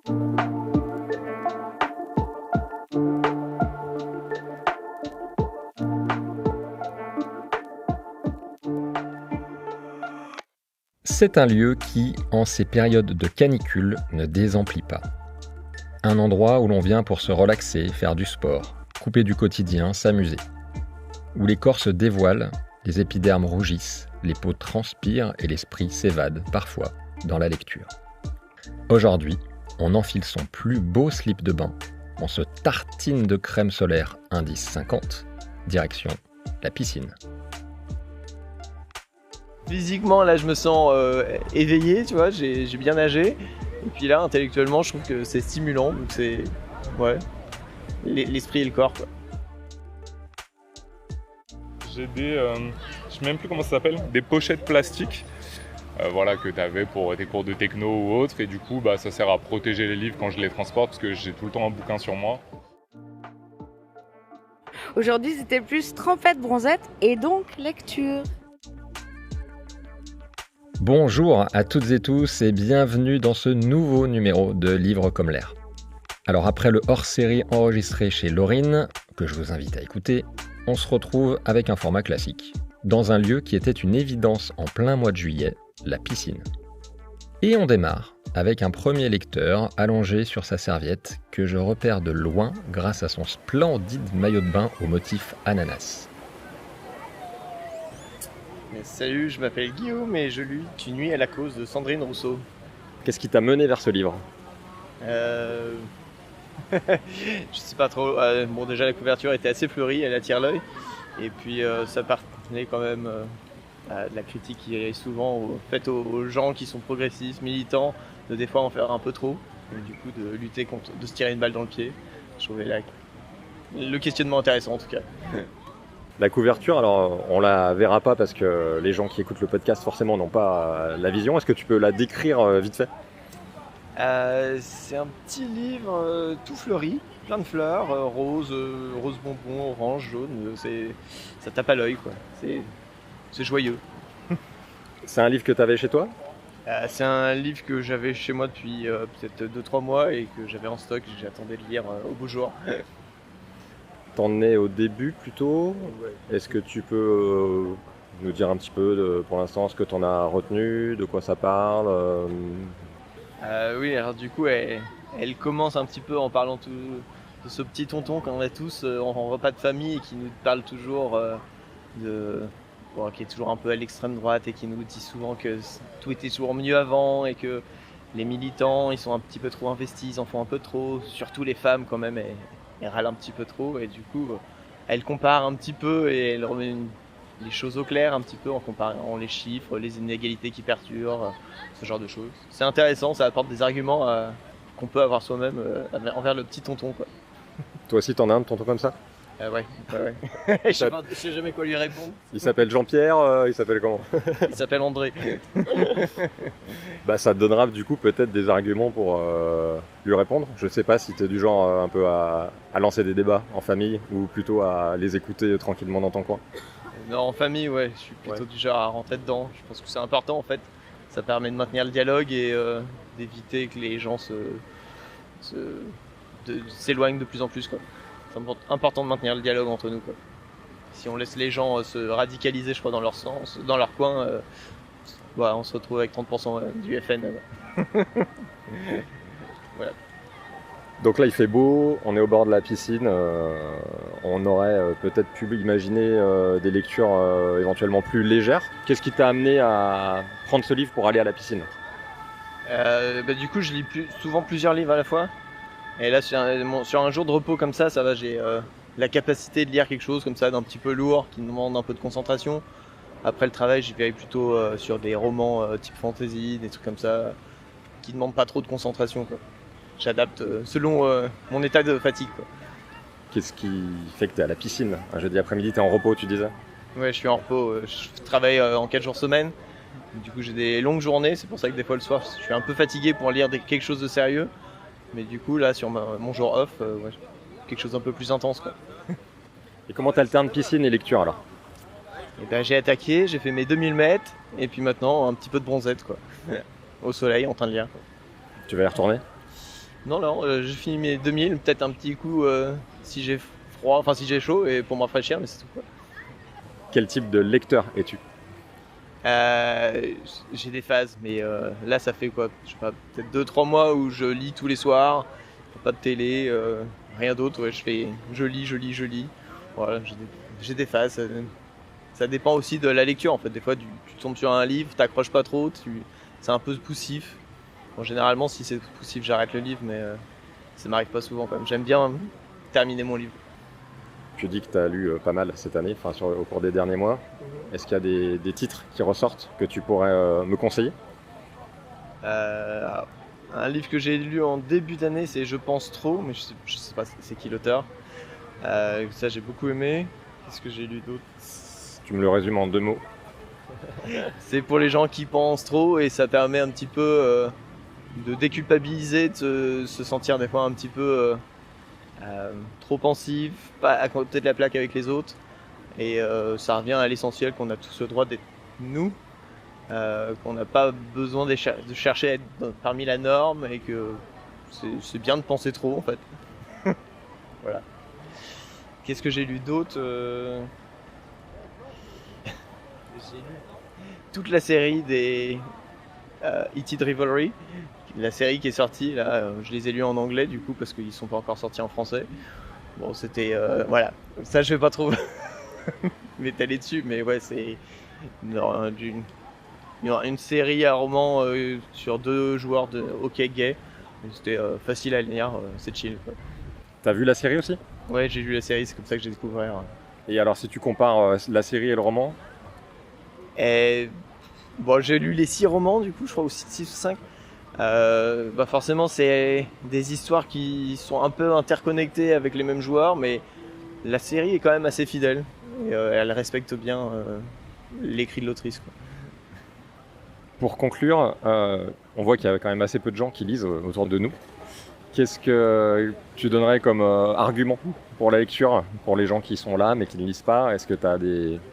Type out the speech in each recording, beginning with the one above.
C'est un lieu qui, en ces périodes de canicule, ne désemplit pas. Un endroit où l'on vient pour se relaxer, faire du sport, couper du quotidien, s'amuser. Où les corps se dévoilent, les épidermes rougissent, les peaux transpirent et l'esprit s'évade, parfois, dans la lecture. Aujourd'hui, on enfile son plus beau slip de bain, on se tartine de crème solaire indice 50, direction la piscine. Physiquement, là, je me sens éveillé, tu vois, j'ai bien nagé. Et puis là, intellectuellement, je trouve que c'est stimulant. Donc c'est, ouais, l'esprit et le corps, quoi. J'ai des, je sais même plus comment ça s'appelle, des pochettes plastiques, voilà, que tu avais pour tes cours de techno ou autre. Et du coup, ça sert à protéger les livres quand je les transporte parce que j'ai tout le temps un bouquin sur moi. Aujourd'hui, c'était plus trempette, bronzette et donc lecture. Bonjour à toutes et tous et bienvenue dans ce nouveau numéro de Livres comme l'air. Alors après le hors-série enregistré chez Laurine, que je vous invite à écouter, on se retrouve avec un format classique, dans un lieu qui était une évidence en plein mois de juillet, la piscine. Et on démarre avec un premier lecteur allongé sur sa serviette que je repère de loin grâce à son splendide maillot de bain au motif ananas. Salut, je m'appelle Guillaume et je lis Une nuit à la cause de Sandrine Rousseau. Qu'est-ce qui t'a mené vers ce livre ? Je sais pas trop. Bon, déjà la couverture était assez fleurie, elle attire l'œil. Et puis ça partenait quand même à de la critique qui est souvent faite aux gens qui sont progressistes, militants, de des fois en faire un peu trop. Et du coup de lutter contre, de se tirer une balle dans le pied. Je trouvais le questionnement intéressant en tout cas. La couverture, alors on la verra pas parce que les gens qui écoutent le podcast forcément n'ont pas la vision. Est-ce que tu peux la décrire vite fait ? C'est un petit livre tout fleuri, plein de fleurs, rose bonbon, orange, jaune. Ça tape à l'œil, quoi. C'est joyeux. C'est un livre que tu avais chez toi ? C'est un livre que j'avais chez moi depuis peut-être 2-3 mois et que j'avais en stock. J'attendais de lire au beau jour. T'en es au début plutôt. Ouais. Est-ce que tu peux nous dire un petit peu pour l'instant ce que t'en as retenu, de quoi ça parle Oui, alors du coup, elle commence un petit peu en parlant de ce petit tonton qu'on a tous en repas de famille et qui nous parle toujours qui est toujours un peu à l'extrême droite et qui nous dit souvent que tout était toujours mieux avant et que les militants, ils sont un petit peu trop investis, ils en font un peu trop, surtout les femmes quand même. Elle râle un petit peu trop et du coup elle compare un petit peu et elle remet les choses au clair un petit peu en comparant les chiffres, les inégalités qui perdurent, ce genre de choses. C'est intéressant, ça apporte des arguments qu'on peut avoir soi-même envers le petit tonton, quoi. Toi aussi t'en as un de tonton comme ça ? Ouais. Je sais jamais quoi lui répondre. Il s'appelle Jean-Pierre, il s'appelle comment ? Il s'appelle André. Ça te donnera du coup peut-être des arguments pour lui répondre. Je sais pas si t'es du genre un peu à lancer des débats en famille ou plutôt à les écouter tranquillement dans ton coin. Non, en famille, ouais, je suis plutôt du genre à rentrer dedans. Je pense que c'est important en fait. Ça permet de maintenir le dialogue et d'éviter que les gens s'éloignent de plus en plus, quoi. C'est important de maintenir le dialogue entre nous, quoi. Si on laisse les gens se radicaliser, je crois, dans leur sens, dans leur coin, on se retrouve avec 30% du FN. Voilà. Donc là il fait beau, on est au bord de la piscine, on aurait peut-être pu imaginer des lectures éventuellement plus légères. Qu'est-ce qui t'a amené à prendre ce livre pour aller à la piscine ? Du coup je lis souvent plusieurs livres à la fois. Et là sur un jour de repos comme ça va, j'ai la capacité de lire quelque chose comme ça d'un petit peu lourd, qui demande un peu de concentration. Après le travail, j'y vais plutôt sur des romans type fantasy, des trucs comme ça, qui demandent pas trop de concentration, quoi. J'adapte selon mon état de fatigue, quoi. Qu'est-ce qui fait que t'es à la piscine ? Un jeudi après-midi, t'es en repos, tu disais ? Ouais, je suis en repos, je travaille en 4 jours semaine. Du coup, j'ai des longues journées, c'est pour ça que des fois le soir, je suis un peu fatigué pour lire quelque chose de sérieux. Mais du coup, là, sur mon jour off, quelque chose d'un peu plus intense, quoi. Et comment t'alternes piscine et lecture alors ? J'ai attaqué, j'ai fait mes 2000 mètres, et puis maintenant, un petit peu de bronzette, quoi. Au soleil, en train de lire. Tu vas y retourner ? Non, non, j'ai fini mes 2000, peut-être un petit coup si j'ai froid, enfin si j'ai chaud, et pour me rafraîchir, mais c'est tout quoi. Quel type de lecteur es-tu? J'ai des phases, mais là ça fait quoi, je sais pas, peut-être 2-3 mois où je lis tous les soirs, pas de télé, rien d'autre, ouais, je lis. Voilà, j'ai des phases, ça dépend aussi de la lecture en fait. Des fois tu tombes sur un livre, t'accroches pas trop, c'est un peu poussif. Bon, généralement si c'est poussif j'arrête le livre, mais ça m'arrive pas souvent quand même. J'aime bien terminer mon livre. Tu dis que tu as lu pas mal cette année, au cours des derniers mois. Est-ce qu'il y a des titres qui ressortent que tu pourrais me conseiller? Un livre que j'ai lu en début d'année, c'est Je pense trop, mais je sais pas c'est qui l'auteur. Ça j'ai beaucoup aimé. Qu'est-ce que j'ai lu d'autre? Tu me le résumes en 2 mots. C'est pour les gens qui pensent trop et ça permet un petit peu de déculpabiliser, de se sentir des fois un petit peu trop pensif, pas à côté de la plaque avec les autres. Et ça revient à l'essentiel qu'on a tous le droit d'être nous, qu'on n'a pas besoin de chercher à être parmi la norme et que c'est bien de penser trop en fait. Voilà. Qu'est-ce que j'ai lu d'autre? J'ai lu toute la série des E.T. Rivalry, la série qui est sortie là, je les ai lus en anglais du coup parce qu'ils sont pas encore sortis en français. Bon, c'était voilà, ça je vais pas trop m'étaler dessus, mais ouais, c'est une série à roman sur 2 joueurs de hockey gay. C'était facile à lire, c'est chill quoi. T'as vu la série aussi? Ouais, j'ai lu la série, c'est comme ça que j'ai découvert. Et alors si tu compares la série et le roman? Et bon, j'ai lu les 6 romans du coup, je crois, ou 6 ou 5. Bah forcément c'est des histoires qui sont un peu interconnectées avec les mêmes joueurs, mais la série est quand même assez fidèle et elle respecte bien l'écrit de l'autrice quoi. Pour conclure, on voit qu'il y a quand même assez peu de gens qui lisent autour de nous. Qu'est-ce que tu donnerais comme argument pour la lecture, pour les gens qui sont là mais qui ne lisent pas? Est-ce que tu as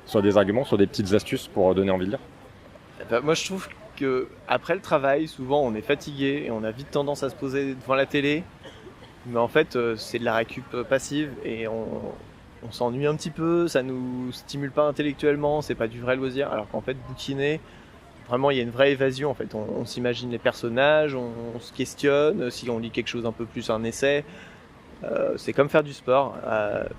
soit des arguments, soit des petites astuces pour donner envie de lire? Bah, moi je trouve que après le travail, souvent on est fatigué et on a vite tendance à se poser devant la télé. Mais en fait, c'est de la récup passive et on s'ennuie un petit peu, ça nous stimule pas intellectuellement, c'est pas du vrai loisir. Alors qu'en fait, bouquiner, vraiment il y a une vraie évasion en fait. On s'imagine les personnages, on se questionne. Si on lit quelque chose un peu plus, un essai, c'est comme faire du sport.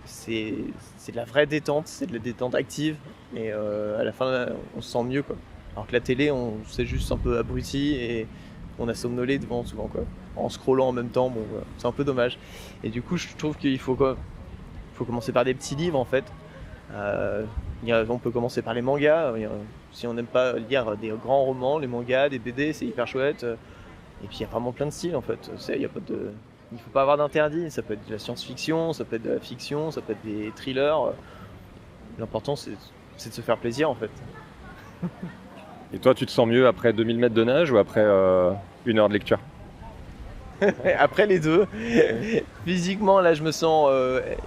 C'est de la vraie détente, c'est de la détente active et à la fin on se sent mieux quoi. Alors que la télé, c'est juste un peu abruti et on a somnolé devant souvent quoi. En scrollant en même temps, bon, voilà. C'est un peu dommage. Et du coup, je trouve qu'il faut quoi? Il faut commencer par des petits livres en fait. On peut commencer par les mangas. Si on n'aime pas lire des grands romans, les mangas, des BD, c'est hyper chouette. Et puis il y a vraiment plein de styles en fait. Il ne faut pas avoir d'interdit. Ça peut être de la science-fiction, ça peut être de la fiction, ça peut être des thrillers. L'important c'est de se faire plaisir en fait. Et toi, tu te sens mieux après 2000 mètres de nage ou après 1 heure de lecture? Après les deux. Physiquement, là, je me sens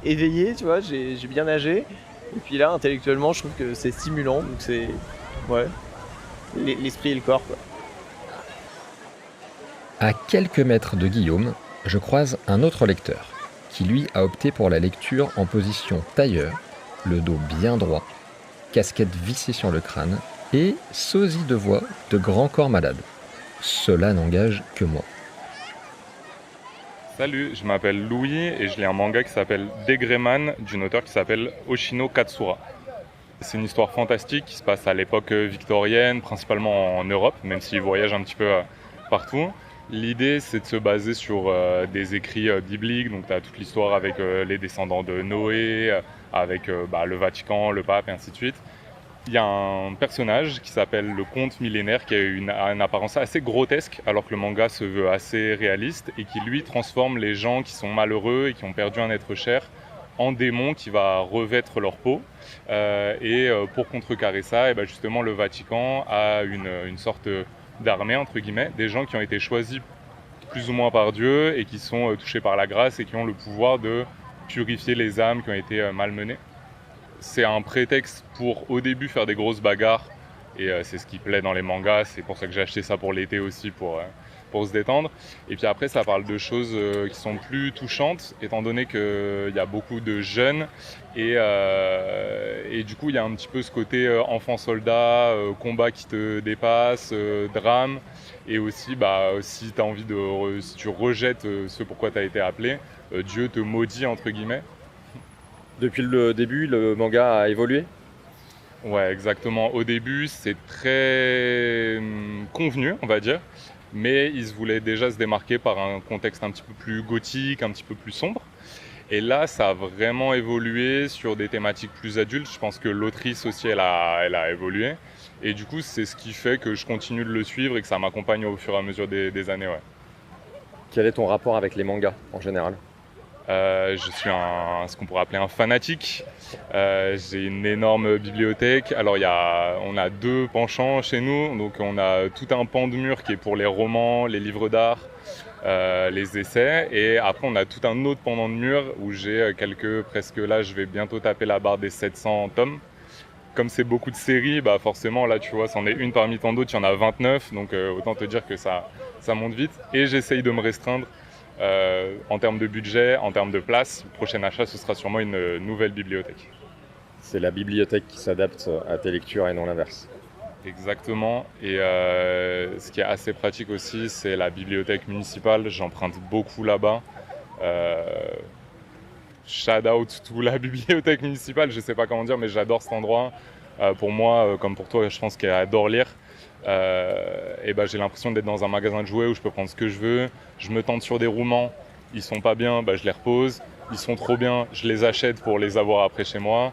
éveillé, tu vois, j'ai bien nagé. Et puis là, intellectuellement, je trouve que c'est stimulant. Donc c'est... Ouais. L'esprit et le corps, quoi. À quelques mètres de Guillaume, je croise un autre lecteur, qui lui a opté pour la lecture en position tailleur, le dos bien droit, casquette vissée sur le crâne, et sosie de voix de grand corps malade. Cela n'engage que moi. Salut, je m'appelle Louis et je lis un manga qui s'appelle Degreman d'une auteure qui s'appelle Oshino Katsura. C'est une histoire fantastique qui se passe à l'époque victorienne, principalement en Europe, même s'il voyage un petit peu partout. L'idée, c'est de se baser sur des écrits bibliques, donc tu as toute l'histoire avec les descendants de Noé, avec le Vatican, le pape et ainsi de suite. Il y a un personnage qui s'appelle le Comte Millénaire qui a une apparence assez grotesque alors que le manga se veut assez réaliste et qui lui transforme les gens qui sont malheureux et qui ont perdu un être cher en démons qui va revêtre leur peau. Pour contrecarrer ça, et justement le Vatican a une sorte d'armée entre guillemets, des gens qui ont été choisis plus ou moins par Dieu et qui sont touchés par la grâce et qui ont le pouvoir de purifier les âmes qui ont été malmenées. C'est un prétexte pour au début faire des grosses bagarres et c'est ce qui plaît dans les mangas, c'est pour ça que j'ai acheté ça pour l'été aussi, pour pour se détendre. Et puis après, ça parle de choses qui sont plus touchantes, étant donné qu'il y a beaucoup de jeunes. Et du coup, il y a un petit peu ce côté enfant-soldat, combat qui te dépasse, drame. Et aussi, si tu as envie si tu rejettes ce pourquoi tu as été appelé, Dieu te maudit, entre guillemets. Depuis le début, le manga a évolué? Ouais, exactement. Au début, c'est très convenu, on va dire. Mais ils voulaient déjà se démarquer par un contexte un petit peu plus gothique, un petit peu plus sombre. Et là, ça a vraiment évolué sur des thématiques plus adultes. Je pense que l'autrice aussi, elle a évolué. Et du coup, c'est ce qui fait que je continue de le suivre et que ça m'accompagne au fur et à mesure des années. Ouais. Quel est ton rapport avec les mangas en général? Je suis ce qu'on pourrait appeler un fanatique. J'ai une énorme bibliothèque. Alors on a 2 penchants chez nous. Donc on a tout un pan de mur qui est pour les romans, les livres d'art, les essais. Et après on a tout un autre pendant de mur où j'ai presque là je vais bientôt taper la barre des 700 tomes. Comme c'est beaucoup de séries, forcément là tu vois, c'en est une parmi tant d'autres, il y en a 29. Donc autant te dire que ça monte vite. Et j'essaye de me restreindre. En termes de budget, en termes de place, le prochain achat, ce sera sûrement une nouvelle bibliothèque. C'est la bibliothèque qui s'adapte à tes lectures et non l'inverse. Exactement. Et ce qui est assez pratique aussi, c'est la bibliothèque municipale. J'emprunte beaucoup là-bas. Shout out to la bibliothèque municipale. Je ne sais pas comment dire, mais j'adore cet endroit. Pour moi, comme pour toi, je pense qu'elle adore lire. J'ai l'impression d'être dans un magasin de jouets où je peux prendre ce que je veux. Je me tente sur des romans, ils sont pas bien, je les repose. Ils sont trop bien, je les achète pour les avoir après chez moi.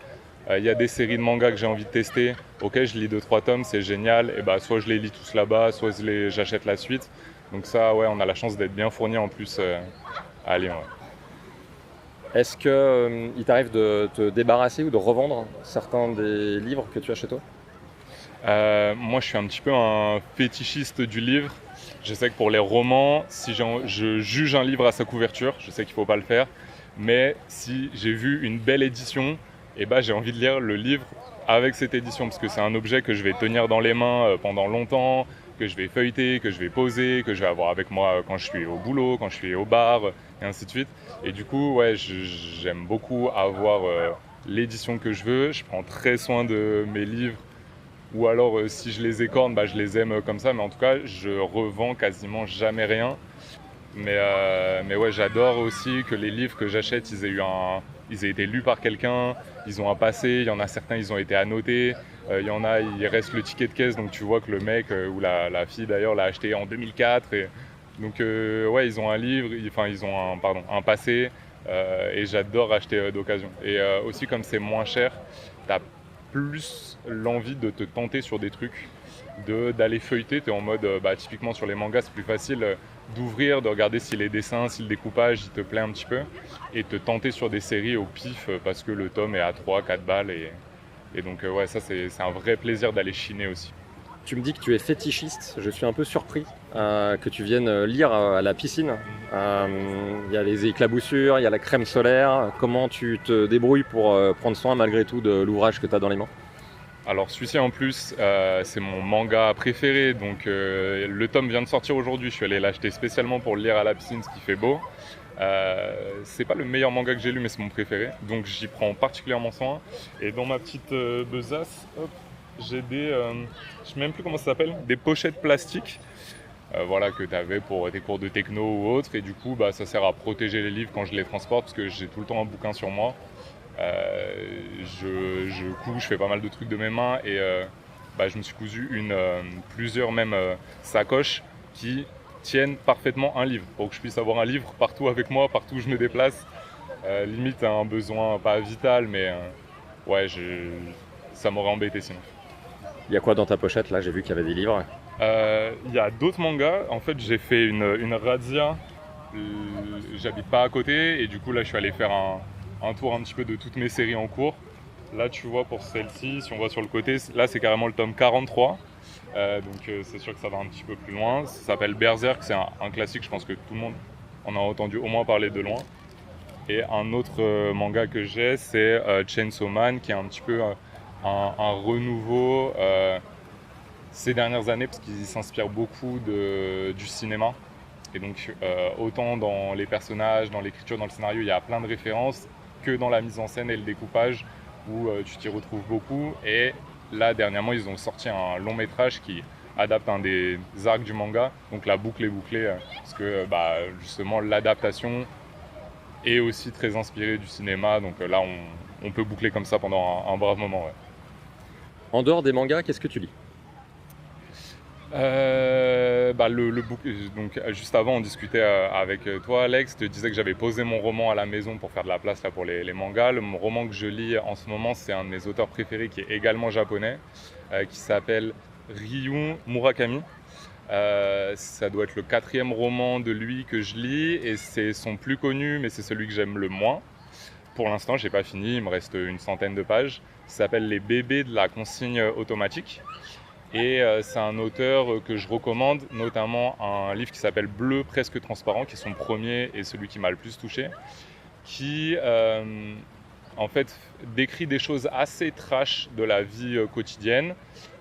Il y a des séries de mangas que j'ai envie de tester. Ok, je lis 2-3 tomes, c'est génial. Et soit je les lis tous là-bas, soit j'achète la suite. Donc ça, ouais, on a la chance d'être bien fourni en plus à Lyon. Ouais. Est-ce qu'il t'arrive de te débarrasser ou de revendre certains des livres que tu as chez toi? Moi, je suis un petit peu un fétichiste du livre. Je sais que pour les romans, si je juge un livre à sa couverture, je sais qu'il ne faut pas le faire, mais si j'ai vu une belle édition, j'ai envie de lire le livre avec cette édition, parce que c'est un objet que je vais tenir dans les mains pendant longtemps, que je vais feuilleter, que je vais poser, que je vais avoir avec moi quand je suis au boulot, quand je suis au bar, et ainsi de suite. Et du coup, ouais, j'aime beaucoup avoir l'édition que je veux. Je prends très soin de mes livres. Ou alors, si je les écorne, je les aime comme ça. Mais en tout cas, je revends quasiment jamais rien. Mais ouais, j'adore aussi que les livres que j'achète, ils aient été lus par quelqu'un. Ils ont un passé. Il y en a certains, ils ont été annotés. Il y en a, il reste le ticket de caisse. Donc tu vois que le mec ou la fille d'ailleurs l'a acheté en 2004. Et donc ouais, ils ont un livre. Ils ont un passé. Et j'adore acheter d'occasion. Et aussi, comme c'est moins cher, t'as plus l'envie de te tenter sur des trucs, d'aller feuilleter. Tu es en mode, typiquement sur les mangas, c'est plus facile d'ouvrir, de regarder si les dessins, si le découpage, il te plaît un petit peu, et te tenter sur des séries au pif parce que le tome est à 3-4 balles. Et donc, ouais, ça, c'est un vrai plaisir d'aller chiner aussi. Tu me dis que tu es fétichiste, je suis un peu surpris que tu viennes lire à la piscine. Il y a les éclaboussures, il y a la crème solaire. Comment tu te débrouilles pour prendre soin malgré tout de l'ouvrage que tu as dans les mains? Alors celui-ci en plus, c'est mon manga préféré, donc le tome vient de sortir aujourd'hui, je suis allé l'acheter spécialement pour le lire à la piscine, ce qui fait beau. C'est pas le meilleur manga que j'ai lu, mais c'est mon préféré, donc j'y prends particulièrement soin. Et dans ma petite besace, j'ai je sais même plus comment ça s'appelle, des pochettes plastiques que tu avais pour tes cours de techno ou autre. Et du coup, ça sert à protéger les livres quand je les transporte, parce que j'ai tout le temps un bouquin sur moi. Je fais pas mal de trucs de mes mains et je me suis cousu plusieurs même sacoches qui tiennent parfaitement un livre pour que je puisse avoir un livre partout avec moi, partout où je me déplace. Limite un besoin pas vital, mais ouais, ça m'aurait embêté sinon. Il y a quoi dans ta pochette là? J'ai vu qu'il y avait des livres. Il y a d'autres mangas. En fait, j'ai fait une razzia. J'habite pas à côté et du coup là je suis allé faire un tour un petit peu de toutes mes séries en cours. Là tu vois pour celle-ci, si on voit sur le côté, là c'est carrément le tome 43. Donc c'est sûr que ça va un petit peu plus loin. Ça s'appelle Berserk, c'est un classique, je pense que tout le monde en a entendu au moins parler de loin. Et un autre manga que j'ai, c'est Chainsaw Man, qui est un petit peu un renouveau ces dernières années parce qu'ils s'inspirent beaucoup du cinéma. Et donc autant dans les personnages, dans l'écriture, dans le scénario, il y a plein de références que dans la mise en scène et le découpage où tu t'y retrouves beaucoup. Et là, dernièrement, ils ont sorti un long métrage qui adapte un des arcs du manga. Donc la boucle est bouclée parce que justement l'adaptation est aussi très inspirée du cinéma. Donc là, on peut boucler comme ça pendant un brave moment. Ouais. En dehors des mangas, qu'est-ce que tu lis ? Donc, juste avant, on discutait avec toi, Alex. Je te disais que j'avais posé mon roman à la maison pour faire de la place là, pour les mangas. Le roman que je lis en ce moment, c'est un de mes auteurs préférés qui est également japonais, qui s'appelle Ryu Murakami. Ça doit être le 4e roman de lui que je lis et c'est son plus connu, mais c'est celui que j'aime le moins. Pour l'instant, je n'ai pas fini, il me reste une centaine de pages. Ça s'appelle Les bébés de la consigne automatique. Et c'est un auteur que je recommande, notamment un livre qui s'appelle Bleu presque transparent, qui est son premier et celui qui m'a le plus touché, qui en fait décrit des choses assez trash de la vie quotidienne,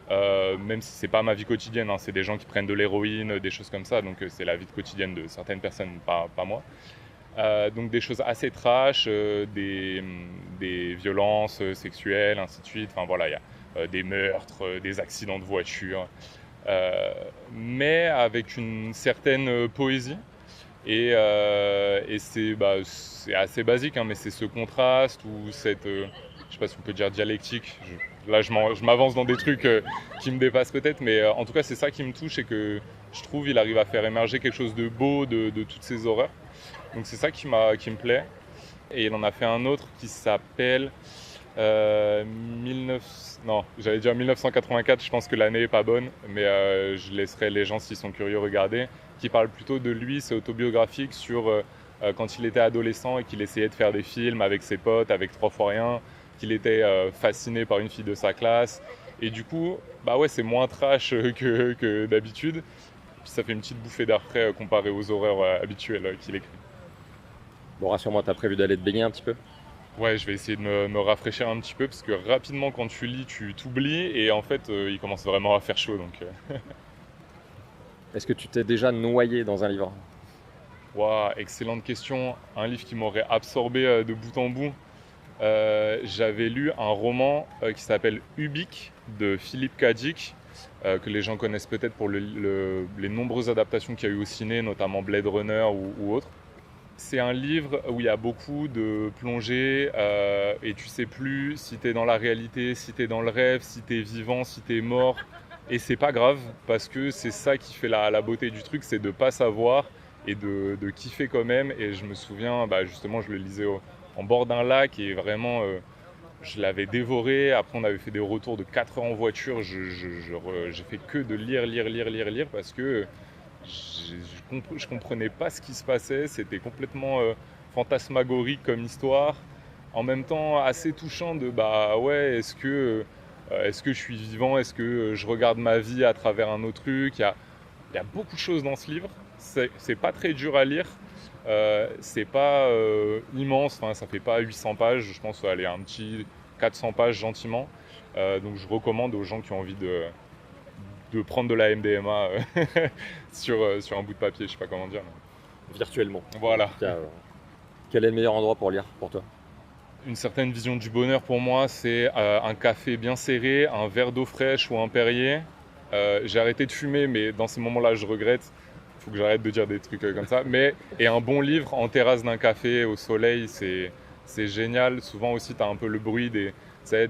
même si c'est pas ma vie quotidienne, hein, c'est des gens qui prennent de l'héroïne, des choses comme ça, donc c'est la vie quotidienne de certaines personnes, pas moi. Donc des choses assez trash, des violences sexuelles, ainsi de suite, enfin voilà, il y a des meurtres, des accidents de voiture, mais avec une certaine poésie. Et c'est assez basique, hein, mais c'est ce contraste ou cette, je sais pas si on peut dire dialectique. Là, je m'avance dans des trucs qui me dépassent peut-être, mais en tout cas, c'est ça qui me touche et que je trouve il arrive à faire émerger quelque chose de beau de toutes ces horreurs. Donc c'est ça qui me plaît. Et il en a fait un autre qui s'appelle 1984, je pense que l'année est pas bonne, mais je laisserai les gens, s'ils sont curieux, regarder, qui parle plutôt de lui, c'est autobiographique sur quand il était adolescent et qu'il essayait de faire des films avec ses potes, avec 3 fois rien, qu'il était fasciné par une fille de sa classe, et du coup, c'est moins trash que d'habitude, puis ça fait une petite bouffée d'air frais comparé aux horreurs habituelles qu'il écrit. Bon, rassure-moi, t'as prévu d'aller te baigner un petit peu ? Ouais, je vais essayer de me rafraîchir un petit peu parce que rapidement quand tu lis, tu t'oublies et en fait il commence vraiment à faire chaud donc. Est-ce que tu t'es déjà noyé dans un livre ? Waouh, excellente question. Un livre qui m'aurait absorbé de bout en bout. J'avais lu un roman qui s'appelle Ubik de Philippe Cadic, que les gens connaissent peut-être pour les nombreuses adaptations qu'il y a eu au ciné, notamment Blade Runner ou autres. C'est un livre où il y a beaucoup de plongées et tu sais plus si t'es dans la réalité, si t'es dans le rêve, si t'es vivant, si t'es mort. Et c'est pas grave parce que c'est ça qui fait la beauté du truc, c'est de pas savoir et de kiffer quand même. Et je me souviens, justement, je le lisais en bord d'un lac et vraiment, je l'avais dévoré. Après, on avait fait des retours de 4 heures en voiture. J'ai fait que de lire parce que je comprenais pas ce qui se passait, c'était complètement fantasmagorique comme histoire, en même temps assez touchant de est-ce que je suis vivant, est-ce que je regarde ma vie à travers un autre truc, il y a beaucoup de choses dans ce livre, c'est pas très dur à lire, c'est pas immense, ça fait pas 800 pages, je pense aller un petit 400 pages gentiment, donc je recommande aux gens qui ont envie de prendre de la MDMA sur un bout de papier, je sais pas comment dire. Virtuellement. Voilà. Quel est le meilleur endroit pour lire pour toi ? Une certaine vision du bonheur pour moi, c'est un café bien serré, un verre d'eau fraîche ou un Perrier. J'ai arrêté de fumer, mais dans ces moments-là, je regrette. Il faut que j'arrête de dire des trucs comme ça. Et un bon livre en terrasse d'un café au soleil, c'est génial. Souvent aussi, tu as un peu le bruit des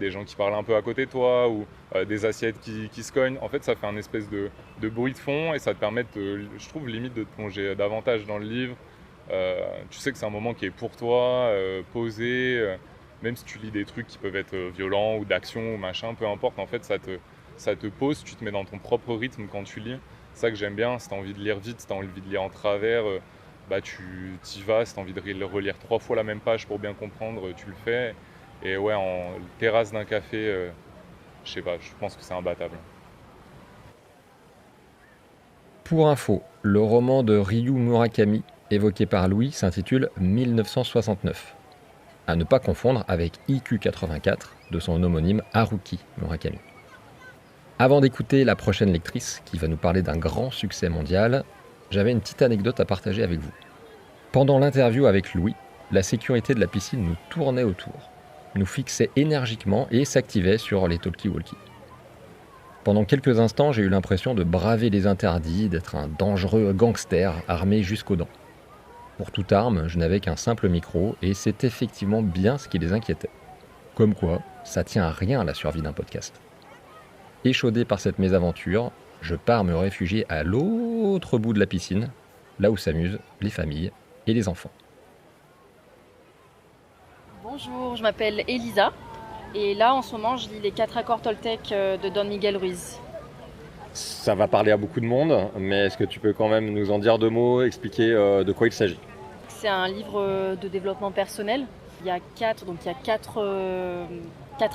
gens qui parlent un peu à côté de toi ou des assiettes qui se cognent. En fait, ça fait un espèce de bruit de fond et ça te permet, je trouve, limite de te plonger davantage dans le livre. Tu sais que c'est un moment qui est pour toi, posé, même si tu lis des trucs qui peuvent être violents ou d'action ou machin, peu importe, en fait, ça te pose, tu te mets dans ton propre rythme quand tu lis. C'est ça que j'aime bien, si tu as envie de lire vite, si tu as envie de lire en travers, tu y vas, si tu as envie de relire 3 fois la même page pour bien comprendre, tu le fais. Et ouais, en terrasse d'un café, je sais pas, je pense que c'est imbattable. Pour info, le roman de Ryu Murakami, évoqué par Louis, s'intitule 1969. À ne pas confondre avec IQ84 de son homonyme Haruki Murakami. Avant d'écouter la prochaine lectrice, qui va nous parler d'un grand succès mondial, j'avais une petite anecdote à partager avec vous. Pendant l'interview avec Louis, la sécurité de la piscine nous tournait autour, nous fixait énergiquement et s'activait sur les talkie-walkie. Pendant quelques instants, j'ai eu l'impression de braver les interdits, d'être un dangereux gangster armé jusqu'aux dents. Pour toute arme, je n'avais qu'un simple micro et c'est effectivement bien ce qui les inquiétait. Comme quoi, ça tient à rien la survie d'un podcast. Échaudé par cette mésaventure, je pars me réfugier à l'autre bout de la piscine, là où s'amusent les familles et les enfants. Bonjour, je m'appelle Elisa et là en ce moment je lis les 4 accords Toltec de Don Miguel Ruiz. Ça va parler à beaucoup de monde, mais est-ce que tu peux quand même nous en dire 2 mots, expliquer de quoi il s'agit? C'est un livre de développement personnel. Il y a 4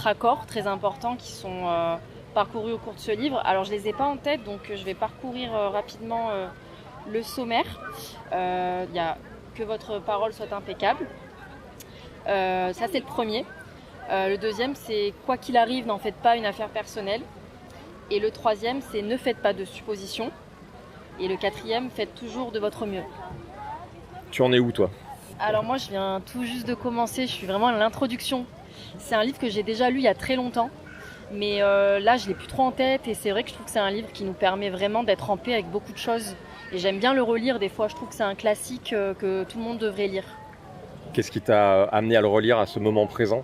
accords très importants qui sont parcourus au cours de ce livre. Alors je les ai pas en tête, donc je vais parcourir rapidement le sommaire. Il y a que votre parole soit impeccable. Ça c'est le premier. Le deuxième c'est quoi qu'il arrive, n'en faites pas une affaire personnelle. Et le troisième c'est ne faites pas de suppositions. Et le quatrième, faites toujours de votre mieux. Tu en es où toi? Alors moi je viens tout juste de commencer, je suis vraiment à l'introduction. C'est un livre que j'ai déjà lu il y a très longtemps. Mais là je l'ai plus trop en tête et c'est vrai que je trouve que c'est un livre qui nous permet vraiment d'être en paix avec beaucoup de choses. Et j'aime bien le relire des fois, je trouve que c'est un classique que tout le monde devrait lire. Qu'est-ce qui t'a amené à le relire à ce moment présent?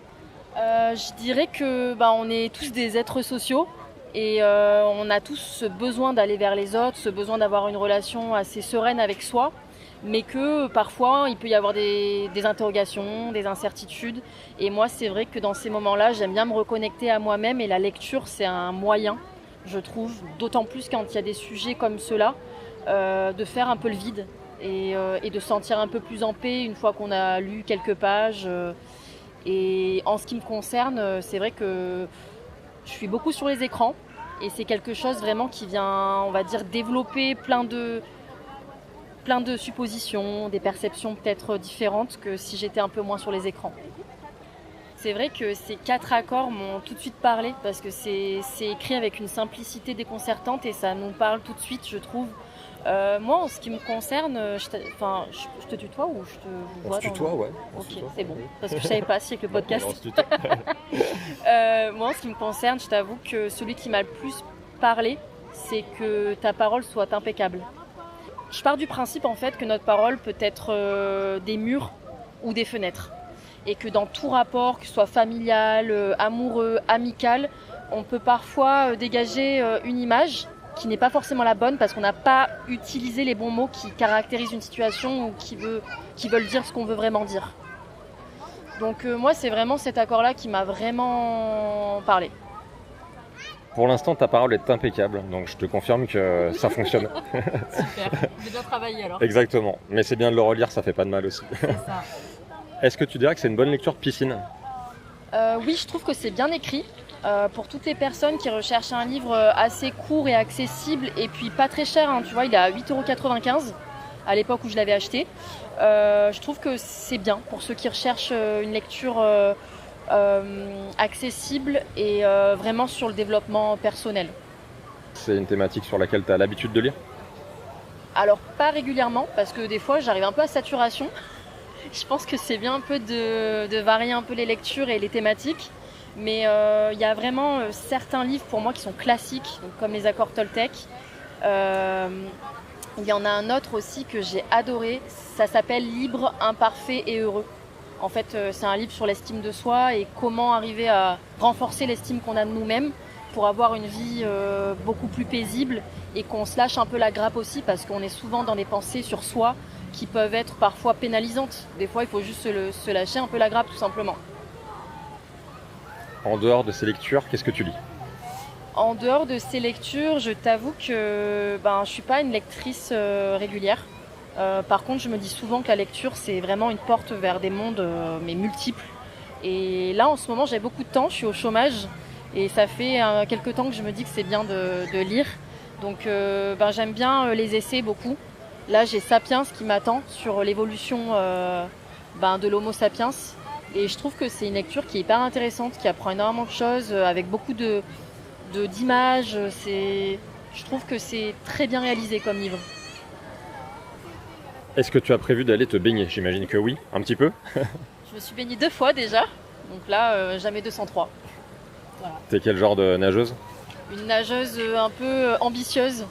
Je dirais que on est tous des êtres sociaux et on a tous ce besoin d'aller vers les autres, ce besoin d'avoir une relation assez sereine avec soi, mais que parfois il peut y avoir des interrogations, des incertitudes. Et moi c'est vrai que dans ces moments-là, j'aime bien me reconnecter à moi-même et la lecture c'est un moyen, je trouve, d'autant plus quand il y a des sujets comme ceux-là, de faire un peu le vide. Et de se sentir un peu plus en paix une fois qu'on a lu quelques pages. Et en ce qui me concerne, c'est vrai que je suis beaucoup sur les écrans et c'est quelque chose vraiment qui vient, on va dire, développer plein de suppositions, des perceptions peut-être différentes que si j'étais un peu moins sur les écrans. C'est vrai que ces 4 accords m'ont tout de suite parlé parce que c'est écrit avec une simplicité déconcertante et ça nous parle tout de suite, je trouve. Moi, en ce qui me concerne, je te tutoie ou je te vois? On se tutoie, ouais. Ok, c'est bon, parce que je savais pas si avec le podcast. On se tutoie. Moi, en ce qui me concerne, je t'avoue que celui qui m'a le plus parlé, c'est que ta parole soit impeccable. Je pars du principe en fait que notre parole peut être des murs ou des fenêtres. Et que dans tout rapport, que ce soit familial, amoureux, amical, on peut parfois dégager une image qui n'est pas forcément la bonne parce qu'on n'a pas utilisé les bons mots qui caractérisent une situation ou qui veulent dire ce qu'on veut vraiment dire. Donc moi, c'est vraiment cet accord-là qui m'a vraiment parlé. Pour l'instant, ta parole est impeccable, donc je te confirme que ça fonctionne. Super, j'ai bien travaillé alors. Exactement, mais c'est bien de le relire, ça fait pas de mal aussi. C'est ça. Est-ce que tu dirais que c'est une bonne lecture de piscine? Oui, je trouve que c'est bien écrit. Pour toutes les personnes qui recherchent un livre assez court et accessible et puis pas très cher, hein, tu vois, il est à 8,95 € à l'époque où je l'avais acheté. Je trouve que c'est bien pour ceux qui recherchent une lecture accessible et vraiment sur le développement personnel. C'est une thématique sur laquelle tu as l'habitude de lire? Alors pas régulièrement parce que des fois j'arrive un peu à saturation. Je pense que c'est bien un peu de varier un peu les lectures et les thématiques. Mais il y a vraiment certains livres pour moi qui sont classiques, donc comme les accords Toltec. Il y en a un autre aussi que j'ai adoré, ça s'appelle Libre, imparfait et heureux. En fait, c'est un livre sur l'estime de soi et comment arriver à renforcer l'estime qu'on a de nous-mêmes pour avoir une vie beaucoup plus paisible et qu'on se lâche un peu la grappe aussi parce qu'on est souvent dans des pensées sur soi qui peuvent être parfois pénalisantes. Des fois, il faut juste se lâcher un peu la grappe tout simplement. En dehors de ces lectures, qu'est-ce que tu lis? En dehors de ces lectures, je t'avoue que je suis pas une lectrice régulière. Par contre, je me dis souvent que la lecture, c'est vraiment une porte vers des mondes mais multiples. Et là, en ce moment, j'ai beaucoup de temps, je suis au chômage. Et ça fait quelques temps que je me dis que c'est bien de lire. Donc j'aime bien les essais beaucoup. Là, j'ai Sapiens qui m'attend sur l'évolution de l'Homo sapiens. Et je trouve que c'est une lecture qui est hyper intéressante, qui apprend énormément de choses, avec beaucoup d'images. Je trouve que c'est très bien réalisé comme livre. Est-ce que tu as prévu d'aller te baigner? J'imagine que oui, un petit peu. Je me suis baignée 2 fois déjà, donc là, jamais 203. Voilà. T'es quel genre de nageuse? Une nageuse un peu ambitieuse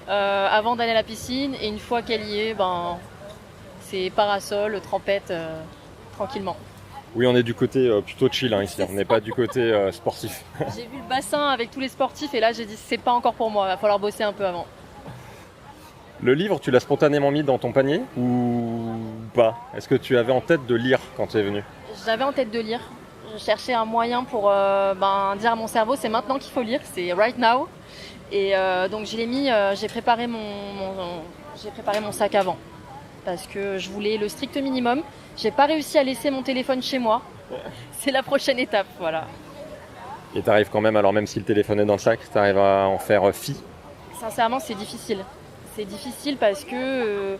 avant d'aller à la piscine, et une fois qu'elle y est, c'est parasol, trempette, tranquillement. Oui, on est du côté plutôt chill ici, on n'est pas du côté sportif. J'ai vu le bassin avec tous les sportifs et là j'ai dit c'est pas encore pour moi, il va falloir bosser un peu avant. Le livre, tu l'as spontanément mis dans ton panier ou pas? Est-ce que tu avais en tête de lire quand tu es venu? J'avais en tête de lire. Je cherchais un moyen pour dire à mon cerveau c'est maintenant qu'il faut lire, c'est right now. Et donc je l'ai mis, j'ai préparé mon sac avant parce que je voulais le strict minimum. J'ai pas réussi à laisser mon téléphone chez moi. C'est la prochaine étape, voilà. Et t'arrives quand même, alors même si le téléphone est dans le sac, t'arrives à en faire fi? Sincèrement, c'est difficile. C'est difficile parce que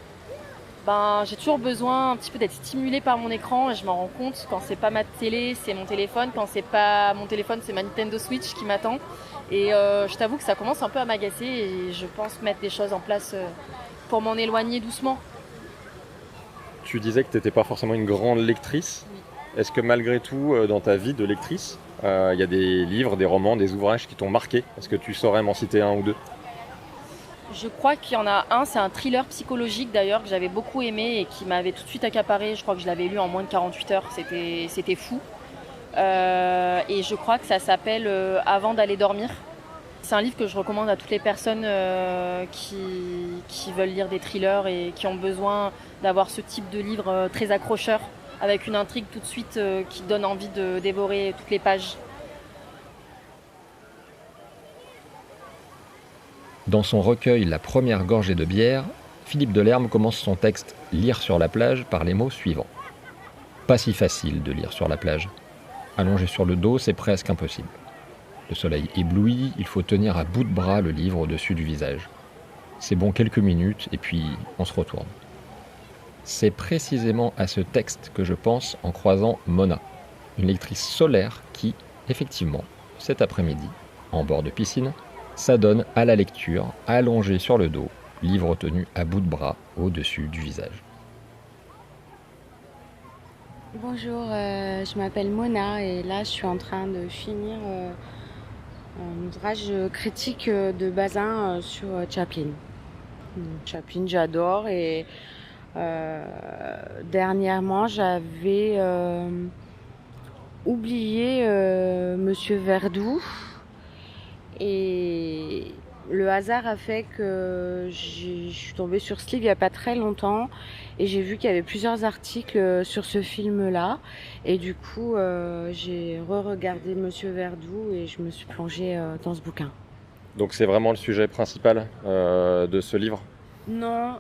j'ai toujours besoin un petit peu d'être stimulée par mon écran et je m'en rends compte quand c'est pas ma télé, c'est mon téléphone. Quand c'est pas mon téléphone, c'est ma Nintendo Switch qui m'attend. Et je t'avoue que ça commence un peu à m'agacer et je pense mettre des choses en place pour m'en éloigner doucement. Tu disais que tu n'étais pas forcément une grande lectrice. Oui. Est-ce que malgré tout, dans ta vie de lectrice, il y a des livres, des romans, des ouvrages qui t'ont marqué? Est-ce que tu saurais m'en citer un ou deux? Je crois qu'il y en a un, c'est un thriller psychologique d'ailleurs que j'avais beaucoup aimé et qui m'avait tout de suite accaparé. Je crois que je l'avais lu en moins de 48 heures, c'était fou. Et je crois que ça s'appelle Avant d'aller dormir. C'est un livre que je recommande à toutes les personnes qui veulent lire des thrillers et qui ont besoin d'avoir ce type de livre très accrocheur, avec une intrigue tout de suite qui donne envie de dévorer toutes les pages. Dans son recueil La première gorgée de bière, Philippe Delerme commence son texte « Lire sur la plage » par les mots suivants. Pas si facile de lire sur la plage. Allongé sur le dos, c'est presque impossible. Le soleil éblouit, il faut tenir à bout de bras le livre au-dessus du visage. C'est bon quelques minutes et puis on se retourne. C'est précisément à ce texte que je pense en croisant Mona, une lectrice solaire qui, effectivement, cet après-midi, en bord de piscine, s'adonne à la lecture, allongée sur le dos, livre tenu à bout de bras au-dessus du visage. Bonjour, je m'appelle Mona et là je suis en train de finir un ouvrage critique de Bazin sur Chaplin. Chaplin, j'adore et dernièrement j'avais oublié Monsieur Verdoux et le hasard a fait que je suis tombée sur ce livre il n'y a pas très longtemps et j'ai vu qu'il y avait plusieurs articles sur ce film-là et du coup j'ai re-regardé Monsieur Verdoux et je me suis plongée dans ce bouquin. Donc c'est vraiment le sujet principal de ce livre? Non,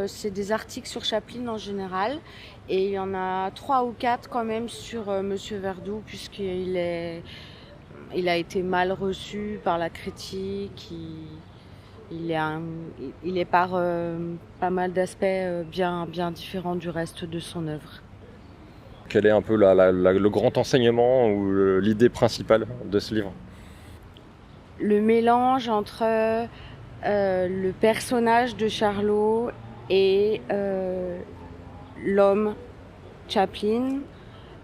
c'est des articles sur Chaplin en général et il y en a 3 ou 4 quand même sur Monsieur Verdoux puisqu'il a été mal reçu par la critique. Il est par pas mal d'aspects bien différents du reste de son œuvre. Quel est un peu le grand enseignement ou l'idée principale de ce livre? Le mélange entre le personnage de Charlot et l'homme Chaplin,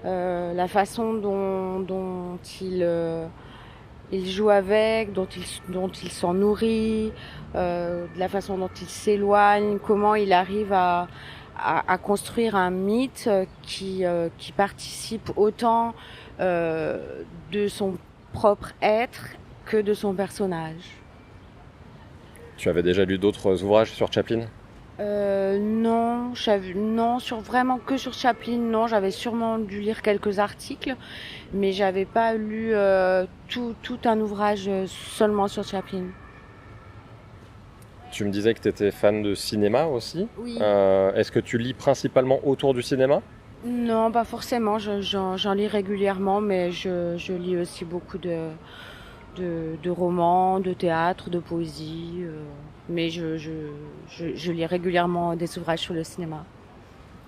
la façon dont il joue avec, dont il s'en nourrit, la façon dont il s'éloigne, comment il arrive à construire un mythe qui participe autant de son propre être que de son personnage. Tu avais déjà lu d'autres ouvrages sur Chaplin? Non, vraiment que sur Chaplin, non. J'avais sûrement dû lire quelques articles, mais j'avais pas lu tout un ouvrage seulement sur Chaplin. Tu me disais que tu étais fan de cinéma aussi. Oui. Est-ce que tu lis principalement autour du cinéma? Non, pas forcément. J'en lis régulièrement, mais je lis aussi beaucoup de romans, de théâtre, de poésie. Mais je lis régulièrement des ouvrages sur le cinéma.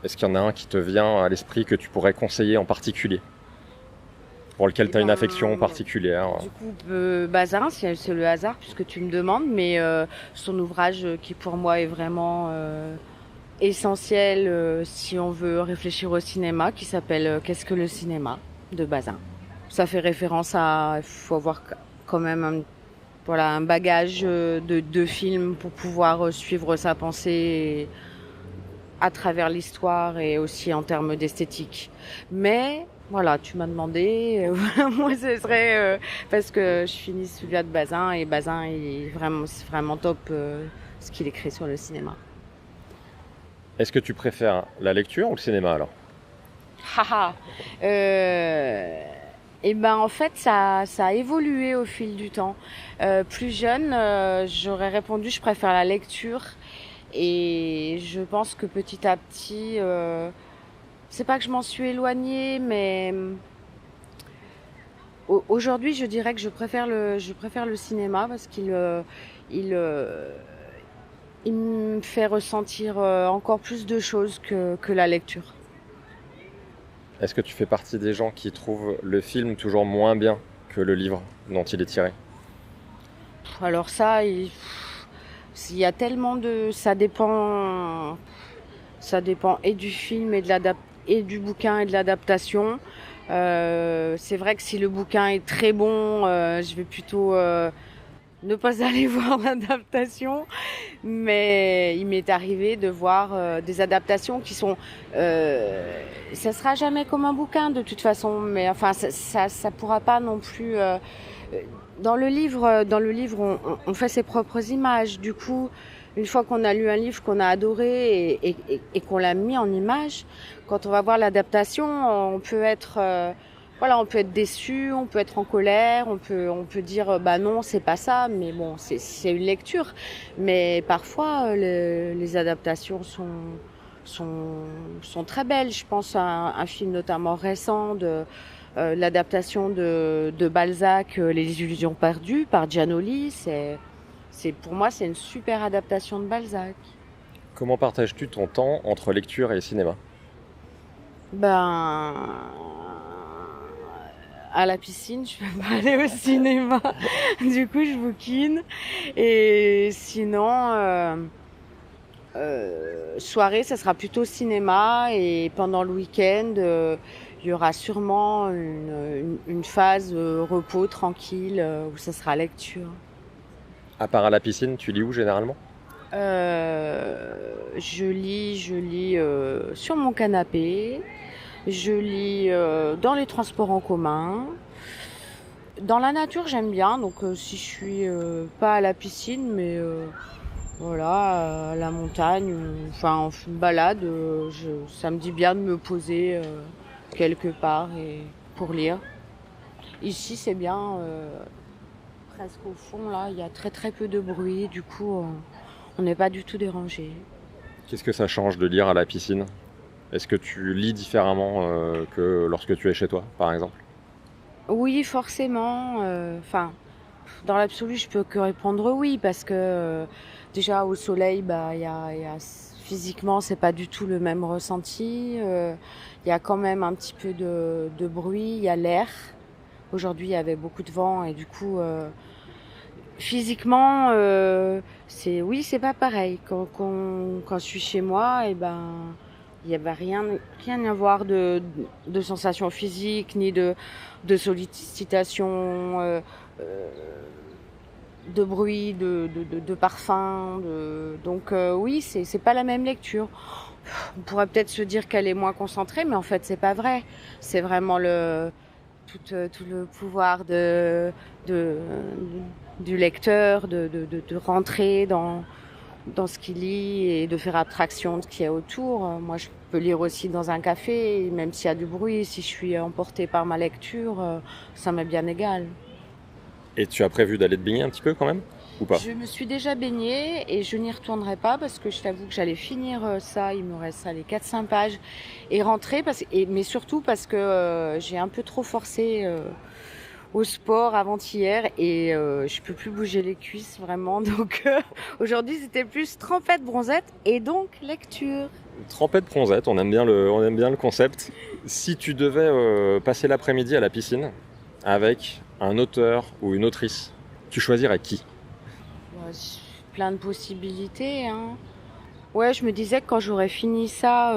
Est-ce qu'il y en a un qui te vient à l'esprit que tu pourrais conseiller en particulier? Pour lequel tu as une Ben, affection particulière. Du coup, Bazin, c'est le hasard puisque tu me demandes, mais son ouvrage qui pour moi est vraiment essentiel si on veut réfléchir au cinéma, qui s'appelle Qu'est-ce que le cinéma de Bazin. Ça fait référence à, il faut avoir quand même un bagage de films pour pouvoir suivre sa pensée à travers l'histoire et aussi en termes d'esthétique. Mais voilà, tu m'as demandé, moi ce serait parce que je finis celui-là de Bazin et Bazin c'est vraiment top ce qu'il écrit sur le cinéma. Est-ce que tu préfères la lecture ou le cinéma alors? Haha. Et ben en fait ça a évolué au fil du temps. Plus jeune, j'aurais répondu je préfère la lecture et je pense que petit à petit, c'est pas que je m'en suis éloignée, mais aujourd'hui je dirais que je préfère le cinéma parce qu'il me fait ressentir encore plus de choses que la lecture. Est-ce que tu fais partie des gens qui trouvent le film toujours moins bien que le livre dont il est tiré? Alors ça, il y a tellement de... Ça dépend et du film et du bouquin et de l'adaptation. C'est vrai que si le bouquin est très bon, je vais plutôt ne pas aller voir l'adaptation. Mais il m'est arrivé de voir des adaptations qui sont... ça sera jamais comme un bouquin de toute façon, mais enfin ça pourra pas non plus... Dans le livre, on fait ses propres images. Du coup, une fois qu'on a lu un livre qu'on a adoré et qu'on l'a mis en image, quand on va voir l'adaptation, on peut être déçu, on peut être en colère, on peut dire bah non, c'est pas ça, mais bon, c'est une lecture. Mais parfois, les adaptations sont très belles. Je pense à un film notamment récent de l'adaptation de Balzac, Les Illusions perdues par Giannoli. Pour moi, c'est une super adaptation de Balzac. Comment partages-tu ton temps entre lecture et cinéma? Ben, à la piscine, je peux pas aller au cinéma. Du coup, je bouquine. Et sinon, soirée, ça sera plutôt cinéma. Et pendant le week-end, il y aura sûrement une phase repos tranquille où ça sera lecture. À part à la piscine, tu lis où généralement? Je lis sur mon canapé. Je lis dans les transports en commun. Dans la nature, j'aime bien. Donc, si je suis pas à la piscine, mais voilà, à la montagne, enfin, en balade, ça me dit bien de me poser quelque part et pour lire. Ici, c'est bien. Presque au fond, là, il y a très très peu de bruit. Du coup, on n'est pas du tout dérangé. Qu'est-ce que ça change de lire à la piscine? Est-ce que tu lis différemment que lorsque tu es chez toi, par exemple? Oui, forcément. Enfin, dans l'absolu, je peux que répondre oui, parce que déjà au soleil, physiquement, c'est pas du tout le même ressenti. Il y a quand même un petit peu de bruit, il y a l'air. Aujourd'hui, il y avait beaucoup de vent et du coup, physiquement, c'est pas pareil. Quand je suis chez moi, il n'y avait rien à voir de sensations physiques, ni de sollicitation, de bruit, de parfum. Donc oui, c'est pas la même lecture. On pourrait peut-être se dire qu'elle est moins concentrée, mais en fait, c'est pas vrai. C'est vraiment tout le pouvoir du lecteur de rentrer dans ce qu'il lit et de faire abstraction de ce qu'il y a autour. Moi, je peux lire aussi dans un café, même s'il y a du bruit. Si je suis emportée par ma lecture, ça m'est bien égal. Et tu as prévu d'aller te baigner un petit peu quand même, ou pas? Je me suis déjà baignée et je n'y retournerai pas parce que je t'avoue que j'allais finir ça, il me reste les 4-5 pages, et rentrer, mais surtout parce que j'ai un peu trop forcé au sport avant-hier et je peux plus bouger les cuisses vraiment. Donc aujourd'hui c'était plus trempette, bronzette et donc lecture. Trempette bronzette, on aime bien le concept. Si tu devais passer l'après-midi à la piscine, avec un auteur ou une autrice, tu choisirais qui? Ouais, plein de possibilités, hein. Ouais, je me disais que quand j'aurais fini ça,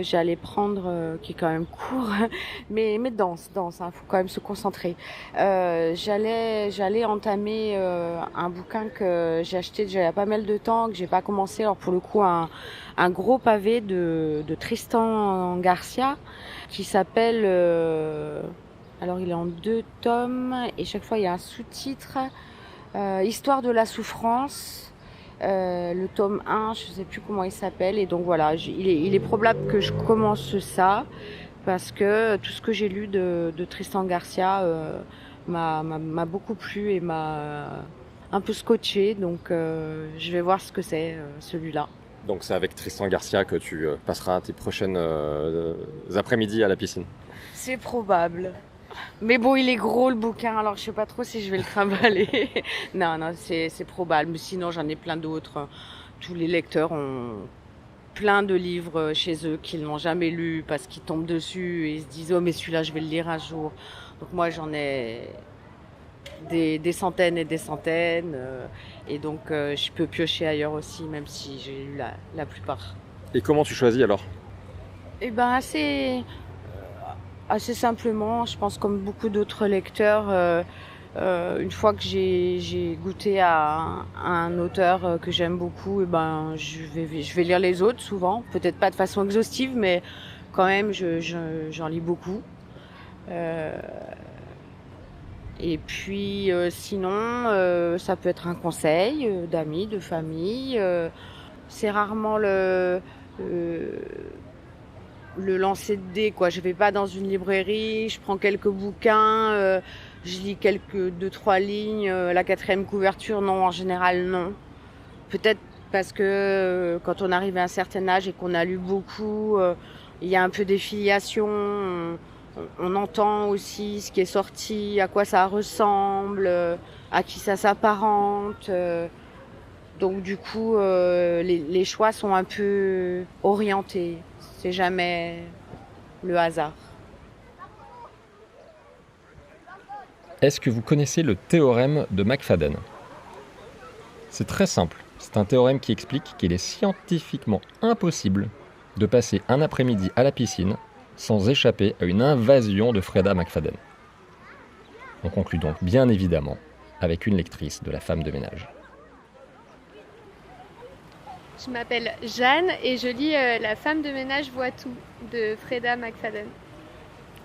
j'allais prendre, qui est quand même court, mais danse, hein, faut quand même se concentrer. J'allais entamer un bouquin que j'ai acheté déjà il y a pas mal de temps, que j'ai pas commencé. Alors pour le coup, un gros pavé de Tristan Garcia qui s'appelle. Alors il est en 2 tomes et chaque fois il y a un sous-titre. Histoire de la souffrance. Le tome 1, je sais plus comment il s'appelle, et donc voilà, il est probable que je commence ça, parce que tout ce que j'ai lu de Tristan Garcia m'a beaucoup plu et m'a un peu scotché, donc je vais voir ce que c'est celui-là. Donc c'est avec Tristan Garcia que tu passeras tes prochaines après-midi à la piscine. C'est probable. Mais bon, il est gros le bouquin, alors je sais pas trop si je vais le trimballer. Non, c'est probable. Mais sinon, j'en ai plein d'autres. Tous les lecteurs ont plein de livres chez eux qu'ils n'ont jamais lus parce qu'ils tombent dessus et ils se disent « Oh, mais celui-là, je vais le lire un jour ». Donc moi, j'en ai des centaines et des centaines. Et donc, je peux piocher ailleurs aussi, même si j'ai lu la plupart. Et comment tu choisis alors? Eh ben, assez simplement, je pense comme beaucoup d'autres lecteurs, une fois que j'ai goûté à un auteur que j'aime beaucoup, et ben je vais lire les autres souvent, peut-être pas de façon exhaustive, mais quand même j'en lis beaucoup. Et puis sinon, ça peut être un conseil d'amis, de famille. C'est rarement le lancer de dés, quoi. Je vais pas dans une librairie, je prends quelques bouquins, je lis 2-3 lignes, la 4e couverture, non, en général, non. Peut-être parce que quand on arrive à un certain âge et qu'on a lu beaucoup, il y a un peu des filiations, on entend aussi ce qui est sorti, à quoi ça ressemble, à qui ça s'apparente. Donc du coup, les choix sont un peu orientés. C'est jamais le hasard. Est-ce que vous connaissez le théorème de McFadden? C'est très simple. C'est un théorème qui explique qu'il est scientifiquement impossible de passer un après-midi à la piscine sans échapper à une invasion de Freda McFadden. On conclut donc bien évidemment avec une lectrice de La femme de ménage. Je m'appelle Jeanne et je lis La femme de ménage voit tout de Freda McFadden.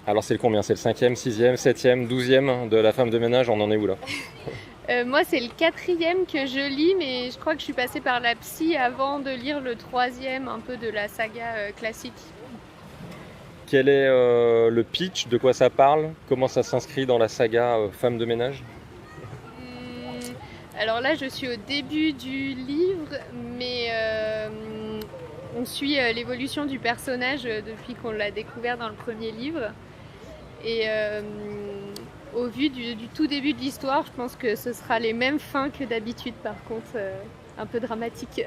Alors c'est le combien? C'est le 5e, 6e, 7e, 12e de La femme de ménage? On en est où là? Moi c'est le 4e que je lis, mais je crois que je suis passée par la psy avant de lire le 3e, un peu de la saga classique. Quel est le pitch? De quoi ça parle? Comment ça s'inscrit dans la saga femme de ménage? Alors là, je suis au début du livre, mais on suit l'évolution du personnage depuis qu'on l'a découvert dans le premier livre. Et au vu du tout début de l'histoire, je pense que ce sera les mêmes fins que d'habitude, par contre, un peu dramatique.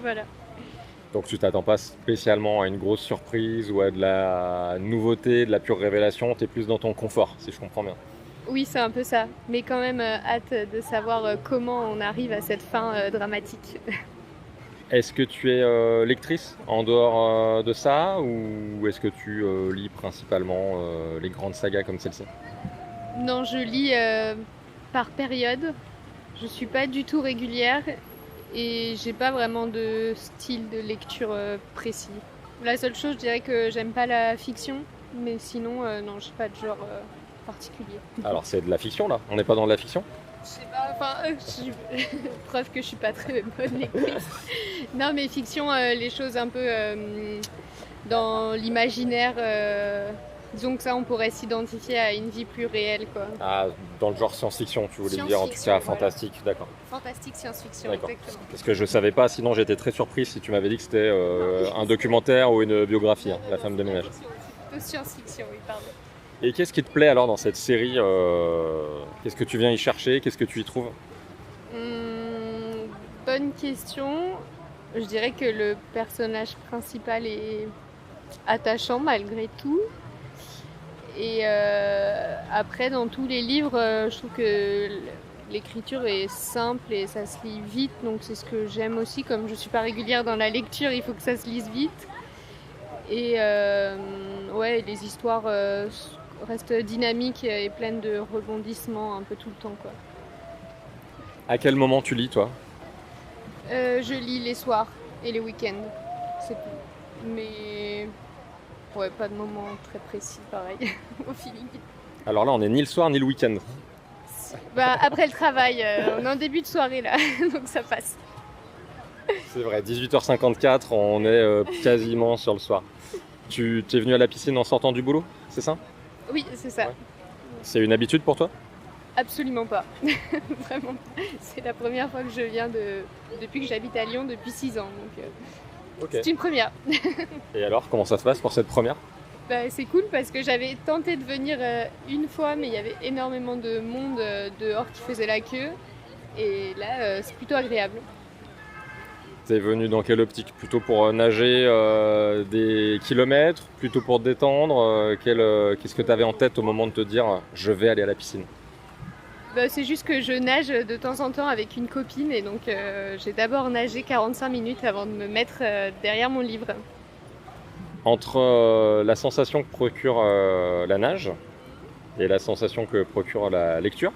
Voilà. Donc tu t'attends pas spécialement à une grosse surprise ou à de la nouveauté, de la pure révélation, tu es plus dans ton confort, si je comprends bien. Oui, c'est un peu ça, mais quand même hâte de savoir comment on arrive à cette fin dramatique. Est-ce que tu es lectrice en dehors de ça, ou est-ce que tu lis principalement les grandes sagas comme celle-ci? Non, je lis par période. Je suis pas du tout régulière et j'ai pas vraiment de style de lecture précis. La seule chose, je dirais que j'aime pas la fiction, mais sinon, non, j'ai pas de genre particulier. Alors c'est de la fiction là? On n'est pas dans de la fiction? Je sais pas, enfin, preuve que je suis pas très bonne lectrice. Non, mais fiction, les choses un peu dans l'imaginaire, disons que ça, on pourrait s'identifier à une vie plus réelle, quoi. Ah, dans le genre science-fiction, tu voulais dire en tout cas, fantastique, voilà. D'accord. Fantastique, science-fiction, d'accord. Exactement. Parce que je savais pas, sinon j'étais très surpris si tu m'avais dit que c'était un documentaire ou une biographie, hein, La femme de ménage. Plutôt science-fiction, oui, pardon. Et qu'est-ce qui te plaît alors dans cette série? Qu'est-ce que tu viens y chercher? Qu'est-ce que tu y trouves? Bonne question. Je dirais que le personnage principal est attachant malgré tout. Et après, dans tous les livres, je trouve que l'écriture est simple et ça se lit vite, donc c'est ce que j'aime aussi. Comme je suis pas régulière dans la lecture, il faut que ça se lise vite. Et ouais, les histoires restent dynamiques et pleines de rebondissements un peu tout le temps, quoi. À quel moment tu lis, toi? Je lis les soirs et les week-ends, c'est tout. Mais ouais, pas de moment très précis, pareil, au feeling. Alors là, on est ni le soir ni le week-end. Bah, après le travail, on est en début de soirée là, donc ça passe. C'est vrai, 18h54, on est quasiment sur le soir. Tu es venu à la piscine en sortant du boulot, c'est ça? Oui, c'est ça. Ouais. C'est une habitude pour toi? Absolument pas. Vraiment. C'est la première fois que je viens depuis que j'habite à Lyon depuis 6 ans. Donc Ok. c'est une première. Et alors, comment ça se passe pour cette première? Bah, c'est cool parce que j'avais tenté de venir une fois, mais il y avait énormément de monde dehors qui faisait la queue. Et là, c'est plutôt agréable. T'es venu dans quelle optique? Plutôt pour nager des kilomètres? Plutôt pour te détendre? Qu'est-ce que tu avais en tête au moment de te dire je vais aller à la piscine? Bah, c'est juste que je nage de temps en temps avec une copine et donc j'ai d'abord nagé 45 minutes avant de me mettre derrière mon livre. Entre la sensation que procure la nage et la sensation que procure la lecture,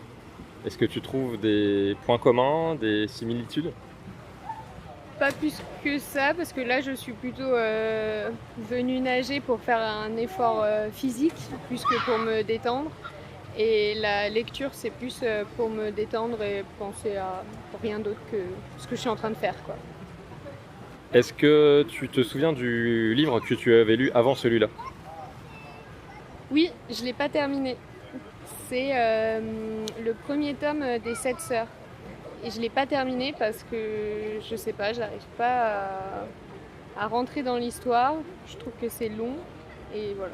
est-ce que tu trouves des points communs, des similitudes? Pas plus que ça, parce que là je suis plutôt venue nager pour faire un effort physique, plus que pour me détendre. Et la lecture, c'est plus pour me détendre et penser à rien d'autre que ce que je suis en train de faire, quoi. Est-ce que tu te souviens du livre que tu avais lu avant celui-là? Oui, je ne l'ai pas terminé. C'est le premier tome des 7 sœurs. Et je ne l'ai pas terminé parce que, je sais pas, j'arrive pas à rentrer dans l'histoire. Je trouve que c'est long. Et voilà.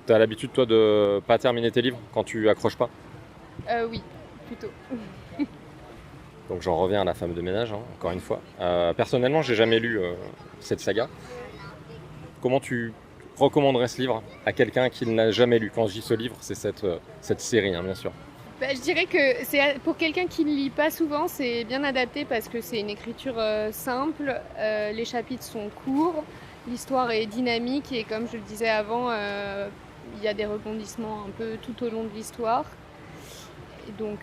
T'as l'habitude, toi, de pas terminer tes livres quand tu accroches pas? Oui, plutôt. Donc j'en reviens à La femme de ménage, hein, encore une fois. Personnellement, j'ai jamais lu cette saga. Comment tu recommanderais ce livre à quelqu'un qui ne l'a jamais lu? Quand je dis ce livre, c'est cette série, hein, bien sûr. Bah, je dirais que c'est pour quelqu'un qui ne lit pas souvent, c'est bien adapté parce que c'est une écriture simple, les chapitres sont courts, l'histoire est dynamique et comme je le disais avant, il y a des rebondissements un peu tout au long de l'histoire. Et donc,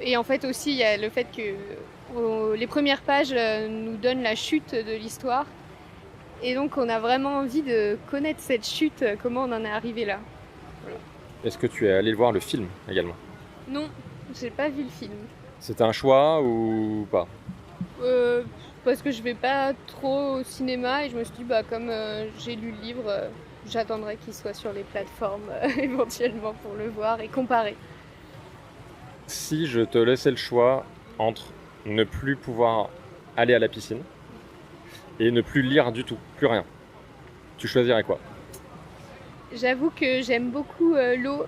et en fait aussi, il y a le fait que les premières pages nous donnent la chute de l'histoire. Et donc on a vraiment envie de connaître cette chute, comment on en est arrivé là. Voilà. Est-ce que tu es allé voir le film également? Non, j'ai pas vu le film. C'était un choix ou pas? Parce que je vais pas trop au cinéma et je me suis dit, bah, comme j'ai lu le livre, j'attendrai qu'il soit sur les plateformes éventuellement pour le voir et comparer. Si je te laissais le choix entre ne plus pouvoir aller à la piscine et ne plus lire du tout, plus rien, tu choisirais quoi? J'avoue que j'aime beaucoup l'eau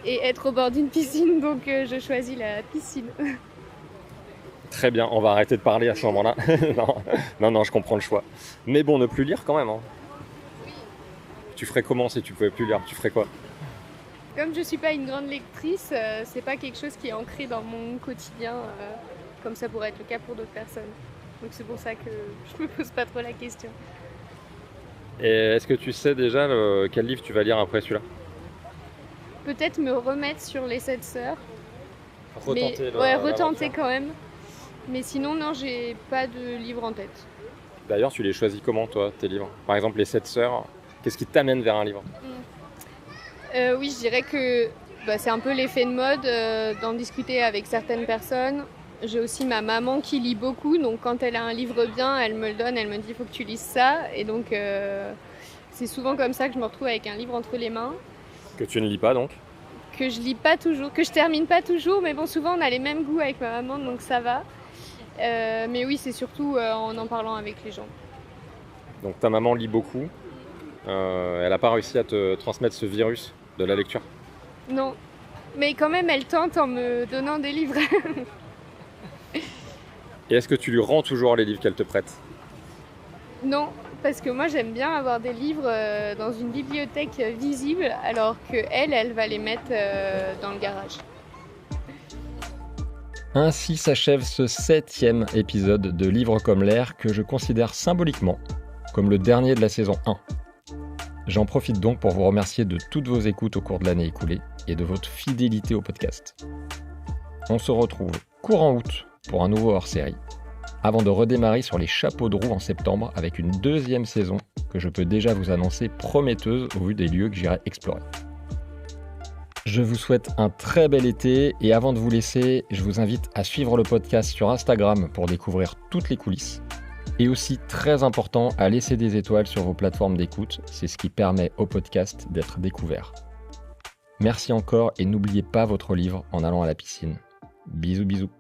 et être au bord d'une piscine, donc je choisis la piscine. Très bien, on va arrêter de parler à ce moment-là. non, je comprends le choix. Mais bon, ne plus lire quand même. Hein. Tu ferais comment si tu pouvais plus lire? Tu ferais quoi? Comme je suis pas une grande lectrice, c'est pas quelque chose qui est ancré dans mon quotidien, comme ça pourrait être le cas pour d'autres personnes. Donc c'est pour ça que je me pose pas trop la question. Et est-ce que tu sais déjà quel livre tu vas lire après celui-là? Peut-être me remettre sur les 7 sœurs. Retenter retenter quand même. Mais sinon, non, j'ai pas de livre en tête. D'ailleurs, tu les choisis comment, toi, tes livres? Par exemple, les 7 sœurs, qu'est-ce qui t'amène vers un livre? Oui, je dirais que c'est un peu l'effet de mode d'en discuter avec certaines personnes. J'ai aussi ma maman qui lit beaucoup, donc quand elle a un livre bien, elle me le donne, elle me dit il faut que tu lises ça. Et donc, c'est souvent comme ça que je me retrouve avec un livre entre les mains. Que tu ne lis pas, donc? Que je lis pas toujours, que je termine pas toujours, mais bon, souvent on a les mêmes goûts avec ma maman, donc ça va. Mais oui, c'est surtout en parlant avec les gens. Donc ta maman lit beaucoup. Elle n'a pas réussi à te transmettre ce virus de la lecture? Non, mais quand même, elle tente en me donnant des livres. Et est-ce que tu lui rends toujours les livres qu'elle te prête? Non, parce que moi j'aime bien avoir des livres dans une bibliothèque visible, alors qu'elle va les mettre dans le garage. Ainsi s'achève ce 7e épisode de Livres comme l'air que je considère symboliquement comme le dernier de la saison 1. J'en profite donc pour vous remercier de toutes vos écoutes au cours de l'année écoulée et de votre fidélité au podcast. On se retrouve courant août pour un nouveau hors-série, avant de redémarrer sur les chapeaux de roue en septembre avec une 2e saison que je peux déjà vous annoncer prometteuse au vu des lieux que j'irai explorer. Je vous souhaite un très bel été et avant de vous laisser, je vous invite à suivre le podcast sur Instagram pour découvrir toutes les coulisses. Et aussi, très important, à laisser des étoiles sur vos plateformes d'écoute, c'est ce qui permet au podcast d'être découvert. Merci encore et n'oubliez pas votre livre en allant à la piscine. Bisous bisous.